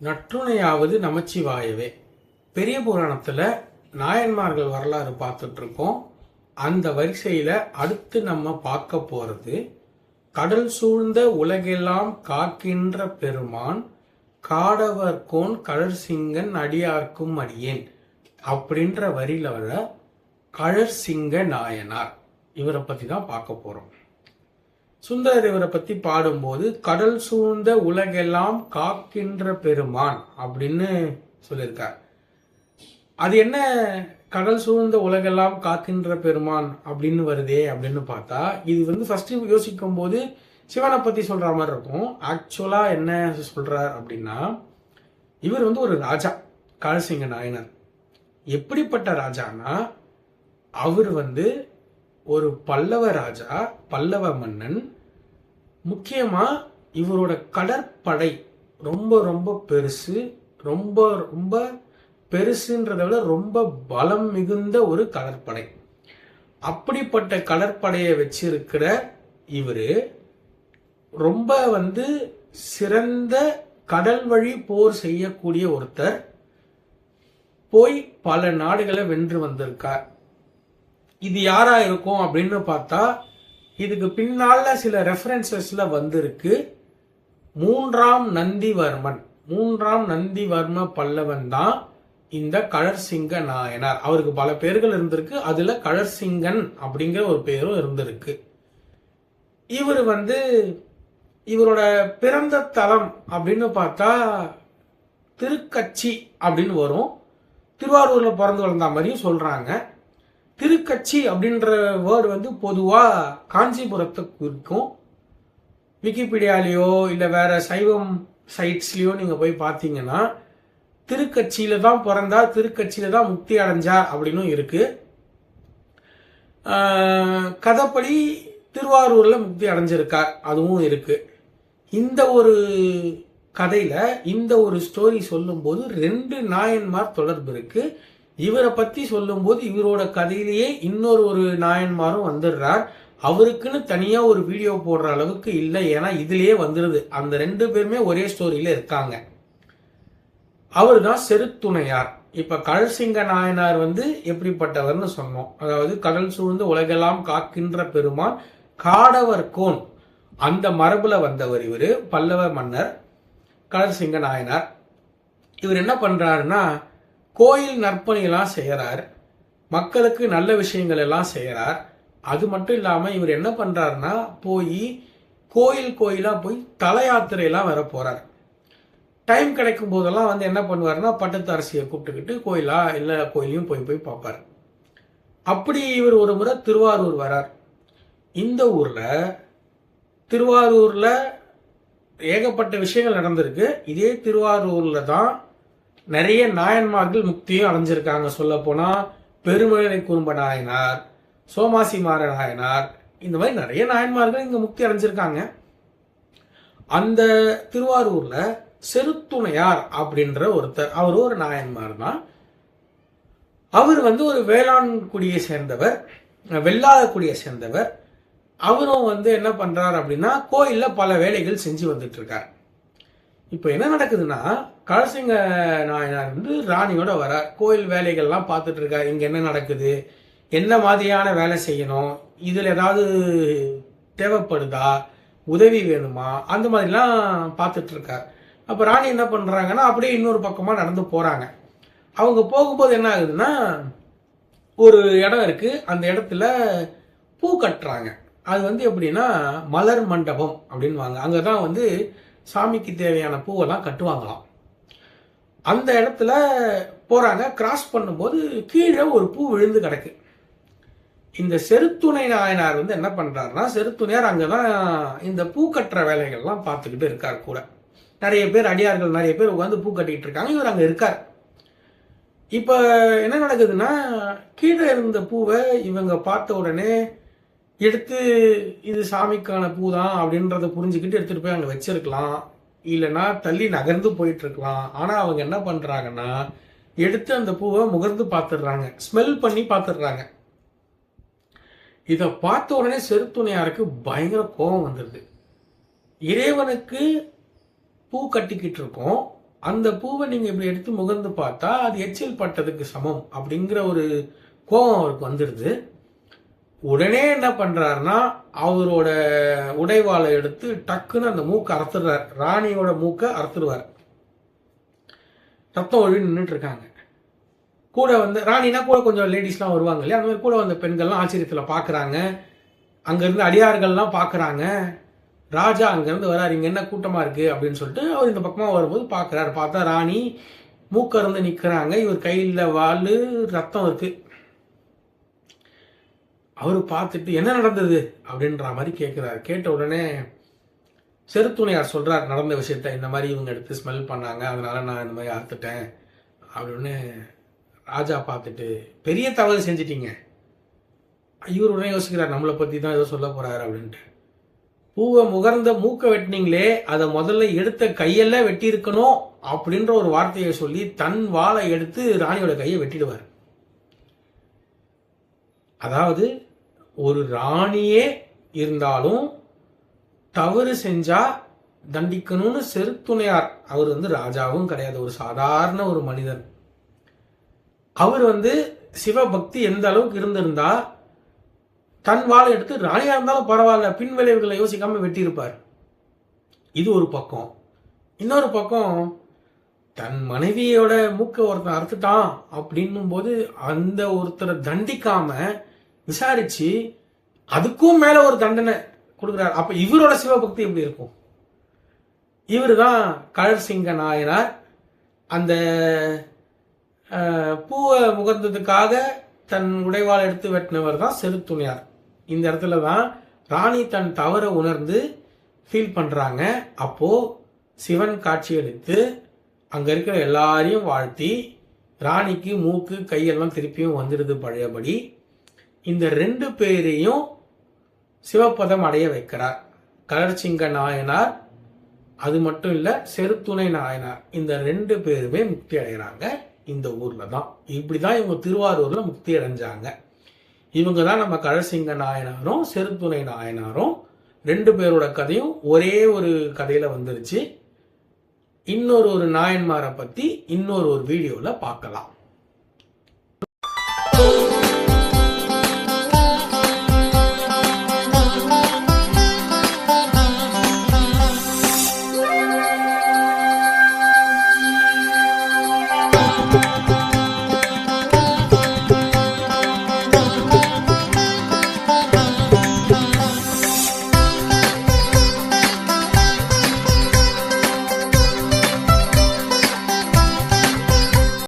நற்றுணையாவது நமச்சிவாயவே. பெரிய புராணத்துல நாயன்மார்கள் வரலாறு பார்த்துட்டு இருக்கோம். அந்த வரிசையில அடுத்து நம்ம பார்க்க போறது கடல் சூழ்ந்த உலகெல்லாம் காக்கின்ற பெருமான் காடவர்கோன் கழற்சிங்கன் அடியார்க்கும் அடியேன் அப்படின்ற வரியில வர கழற்சிங்க நாயனார் இவரை பத்தி தான் பார்க்க போறோம். சுந்தரர் இவரை பத்தி பாடும்போது கடல் சூழ்ந்த உலகெல்லாம் காக்கின்ற பெருமான் அப்படின்னு சொல்லியிருக்கார். அது என்ன கடல் சூழ்ந்த உலகெல்லாம் காக்கின்ற பெருமான் அப்படின்னு வருதே அப்படின்னு பார்த்தா, இது ஃபர்ஸ்ட் யோசிக்கும் போது சிவனை பத்தி சொல்ற மாதிரி இருக்கும். ஆக்சுவலா என்ன சொல்றார் அப்படின்னா, இவர் ஒரு ராஜா, கழற்சிங்க நாயனார். எப்படிப்பட்ட ராஜானா, அவர் ஒரு பல்லவ ராஜா, பல்லவ மன்னன். முக்கியமா இவரோட கடற்படை ரொம்ப ரொம்ப பெருசு. ரொம்ப ரொம்ப பெருசுன்றதை விட ரொம்ப பலம் மிகுந்த ஒரு கடற்படை. அப்படிப்பட்ட கடற்படையை வச்சிருக்கிற இவரு ரொம்ப சிறந்த கடல் வழி போர் செய்யக்கூடிய ஒருத்தர். போய் பல நாடுகளை வென்று வந்திருக்கார். இது யாரா இருக்கும் அப்படின்னு பார்த்தா, இதுக்கு பின்னால சில ரெஃபரன்சஸ்ல வந்திருக்கு. மூன்றாம் நந்திவர்ம பல்லவன் தான் இந்த கழற்சிங்க நாயனார். அவருக்கு பல பேர்கள் இருந்திருக்கு. அதுல கழற்சிங்கன் அப்படிங்கிற ஒரு பேரும் இருந்திருக்கு. இவர் இவரோட பிறந்த தலம் அப்படின்னு பார்த்தா திருக்கச்சி அப்படின்னு வரும். திருவாரூர்ல பிறந்து வளர்ந்த மாதிரியும் சொல்றாங்க. திருக்கச்சி அப்படின்ற வேர்டு பொதுவா காஞ்சிபுரத்தை குறிக்கும். விக்கிபீடியாலேயோ இல்ல வேற சைவம் சைட்ஸ்லயோ நீங்க போய் பார்த்தீங்கன்னா, திருக்கட்சியில தான் பிறந்தா, திருக்கட்சியில தான் முக்தி அடைஞ்சா அப்படின்னு இருக்கு. கதைப்படி திருவாரூர்ல முக்தி அடைஞ்சிருக்கார், அதுவும் இருக்கு. இந்த ஒரு கதையில இந்த ஒரு ஸ்டோரி சொல்லும் போது ரெண்டு நாயன்மார் தொடர்பு இருக்கு. இவரை பத்தி சொல்லும் போது இவரோட கதையிலேயே இன்னொரு நாயன்மாரும் வந்துடுறார். அவருக்குன்னு தனியா ஒரு வீடியோ போடுற அளவுக்கு இல்லை, ஏன்னா இதுலயே வந்துருது. அந்த ரெண்டு பேருமே ஒரே ஸ்டோரியில இருக்காங்க. அவர் தான் செருத்துணையார். இப்ப கழற்சிங்க நாயனார் எப்படிப்பட்டவர்னு சொன்னோம். அதாவது கடல் சூழ்ந்து உலகெல்லாம் காக்கின்ற பெருமான் காடவர்கோன், அந்த மரபுல வந்தவர் இவரு. பல்லவ மன்னர் கழற்சிங்க நாயனார். இவர் என்ன பண்றாருன்னா, கோயில் நற்பணியெல்லாம் செய்யறார், மக்களுக்கு நல்ல விஷயங்கள் எல்லாம் செய்யறார். அது மட்டும் இல்லாம இவர் என்ன பண்றாருன்னா, போய் கோயிலா போய் தல யாத்திரையெல்லாம் வர போறார். டைம் கிடைக்கும் போதெல்லாம் என்ன பண்ணுவாருன்னா, பட்டத்து அரசியை கூப்பிட்டுக்கிட்டு கோயிலா எல்லா கோயிலையும் போய் பார்ப்பார். அப்படி இவர் ஒரு முறை திருவாரூர் வரார். இந்த ஊர்ல திருவாரூர்ல ஏகப்பட்ட விஷயங்கள் நடந்திருக்கு. இதே திருவாரூர்ல தான் நிறைய நாயன்மார்கள் முக்தியும் அடைஞ்சிருக்காங்க. சொல்ல போனா பெருமழை குறும்ப நாயனார், சோமாசி மாற நாயனார், இந்த மாதிரி நிறைய நாயன்மார்கள் இங்க முக்தி அடைஞ்சிருக்காங்க. அந்த திருவாரூர்ல செருத்துணையார் அப்படின்ற ஒருத்தர், அவர் ஒரு நாயன்மார் தான். அவர் ஒரு வேளாண் குடியை சேர்ந்தவர், வெள்ளாத குடியை சேர்ந்தவர். அவரும் என்ன பண்றார் அப்படின்னா, கோயில்ல பல வேலைகள் செஞ்சு வந்துட்டு இருக்கார். இப்ப என்ன நடக்குதுன்னா, கழற்சிங்க நாயனார் ராணியோட வரார். கோயில் வேலைகள்லாம் பார்த்துட்டு இருக்கார். இங்க என்ன நடக்குது, என்ன மாதிரியான வேலை செய்யணும், இதுல ஏதாவது தேவைப்படுதா, உதவி வேணுமா, அந்த மாதிரிலாம் பார்த்துட்டு இருக்கார். அப்ப ராணி என்ன பண்றாங்கன்னா, அப்படியே இன்னொரு பக்கமா நடந்து போறாங்க. அவங்க போகும்போது என்ன ஆகுதுன்னா, ஒரு இடம் இருக்கு. அந்த இடத்துல பூ கட்டுறாங்க. அது எப்படின்னா மலர் மண்டபம் அப்படின்வாங்க. அங்கதான் சாமிக்கு தேவையான பூவெல்லாம் கட்டுவாங்களாம். அந்த இடத்துல போறாங்க. கிராஸ் பண்ணும்போது கீழே ஒரு பூ விழுந்து கிடக்கு. இந்த செருத்துணை நாயனார் என்ன பண்றாருன்னா, செருத்துணையார் அங்கதான் இந்த பூ கட்டுற வேலைகள்லாம் பார்த்துக்கிட்டு இருக்கார். கூட நிறைய பேர் அடியார்கள் நிறைய பேர் உட்காந்து பூ கட்டிக்கிட்டு இருக்காங்க. இவர் அங்க இருக்கார். இப்ப என்ன நடக்குதுன்னா, கீழே இருந்த பூவை இவங்க பார்த்த உடனே எடுத்து, இது சாமிக்கான பூ தான் அப்படின்றத புரிஞ்சுக்கிட்டு எடுத்துட்டு போய் அங்க வச்சிருக்கலாம், இல்லைன்னா தள்ளி நகர்ந்து போயிட்டு இருக்கலாம். ஆனா அவங்க என்ன பண்றாங்கன்னா, எடுத்து அந்த பூவை முகர்ந்து பார்த்துடுறாங்க, ஸ்மெல் பண்ணி பார்த்துடுறாங்க. இதை பார்த்த உடனே செருத்துணையாருக்கு பயங்கர கோபம் வந்துடுது. இறைவனுக்கு பூ கட்டிக்கிட்டு இருக்கோம், அந்த பூவை நீங்க இப்படி எடுத்து முகர்ந்து பார்த்தா அது எச்சில் பட்டதுக்கு சமம் அப்படிங்கிற ஒரு கோபம் அவருக்கு வந்துடுது. உடனே என்ன பண்றாருன்னா அவரோட உடைவாளை எடுத்து டக்குன்னு அந்த மூக்கை அறுத்துடுறார். ராணியோட மூக்கை அறுத்துடுவார். ரத்தம் ஒழுவி நின்றுட்டு இருக்காங்க. கூட வந்து ராணினா கூட கொஞ்சம் லேடிஸ்லாம் வருவாங்க இல்லையா, அந்த மாதிரி கூட வந்த பெண்கள்லாம் ஆச்சரியத்தில் பார்க்குறாங்க. அங்கேருந்து அடியார்கள்லாம் பார்க்குறாங்க. ராஜா அங்கேருந்து வராரு, இங்கே என்ன கூட்டமாக இருக்குது அப்படின்னு சொல்லிட்டு அவர் இந்த பக்கமாக வரும்போது பார்க்குறாரு. பார்த்தா ராணி மூக்கருந்து நிற்கிறாங்க. இவர் கையில் வாள், ரத்தம் இருக்கு. அவர் பார்த்துட்டு என்ன நடந்தது அப்படின்ற மாதிரி கேட்குறாரு. கேட்ட உடனே செருத்துணையார் சொல்கிறார் நடந்த விஷயத்த. இந்த மாதிரி இவங்க எடுத்து ஸ்மெல் பண்ணாங்க, அதனால நான் இந்த மாதிரி அறுத்துட்டேன் அப்படின்னு. ராஜா பார்த்துட்டு பெரிய தவறு செஞ்சிட்டீங்க. இவர் உடனே யோசிக்கிறார், நம்மளை பற்றி தான் ஏதோ சொல்ல போகிறாரு அப்படின்ட்டு. பூவை முகர்ந்த மூக்கை வெட்டினீங்களே, அதை முதல்ல எடுத்த கையெல்லாம் வெட்டி இருக்கணும் அப்படின்ற ஒரு வார்த்தையை சொல்லி தன் வாளை எடுத்து ராணியோட கையை வெட்டிடுவார். அதாவது ஒரு ராணியே இருந்தாலும் தவறு செஞ்சா தண்டிக்கணும்னு செருத்துணையார். அவர் வந்து ராஜாவும் கிடையாது, ஒரு சாதாரண ஒரு மனிதன். அவர் வந்து சிவபக்தி எந்த அளவுக்கு இருந்திருந்தா தன் வாளை எடுத்து ராணியா இருந்தாலும் பரவாயில்ல பின் விளைவுகளை யோசிக்காம வெட்டியிருப்பார். இது ஒரு பக்கம். இன்னொரு பக்கம் தன் மனைவியோட மூக்க ஒருத்தன் அறுத்துட்டான் அப்படின்னும் போது அந்த ஒருத்தரை தண்டிக்காம விசாரிச்சு அதுக்கும் மேல ஒரு தண்டனை கொடுக்குறாரு. அப்ப இவரோட சிவபக்தி எப்படி இருக்கும்? இவர் தான் கழற்சிங்க நாயனார். அந்த பூவை முகர்ந்ததுக்காக தன் உடைவாள் எடுத்து வெட்டினவர் தான் செருத்துணையார். இந்த இடத்துல தான் ராணி தன் தவறை உணர்ந்து ஃபீல் பண்றாங்க. அப்போ சிவன் காட்சியளித்து அங்க இருக்கிற எல்லாரையும் வாழ்த்தி ராணிக்கு மூக்கு கையெல்லாம் திருப்பியும் வந்துடுது பழையபடி. இந்த 2 பேரையும் சிவப்பதம் அடைய வைக்கிறார். கழற்சிங்க நாயனார், அது மட்டும் இல்ல செருத்துணை நாயனார். இந்த 2 பேருமே முக்தி அடைகிறாங்க இந்த ஊர்ல தான். இப்படிதான் இவங்க திருவாரூர்ல முக்தி அடைஞ்சாங்க. இவங்க தான் நம்ம கழற்சிங்க நாயனாரும் செருத்துணை நாயனாரும். 2 பேரோட கதையும் ஒரே ஒரு கதையில வந்துருச்சு. இன்னொரு நாயன்மாரை பத்தி இன்னொரு வீடியோல பார்க்கலாம்.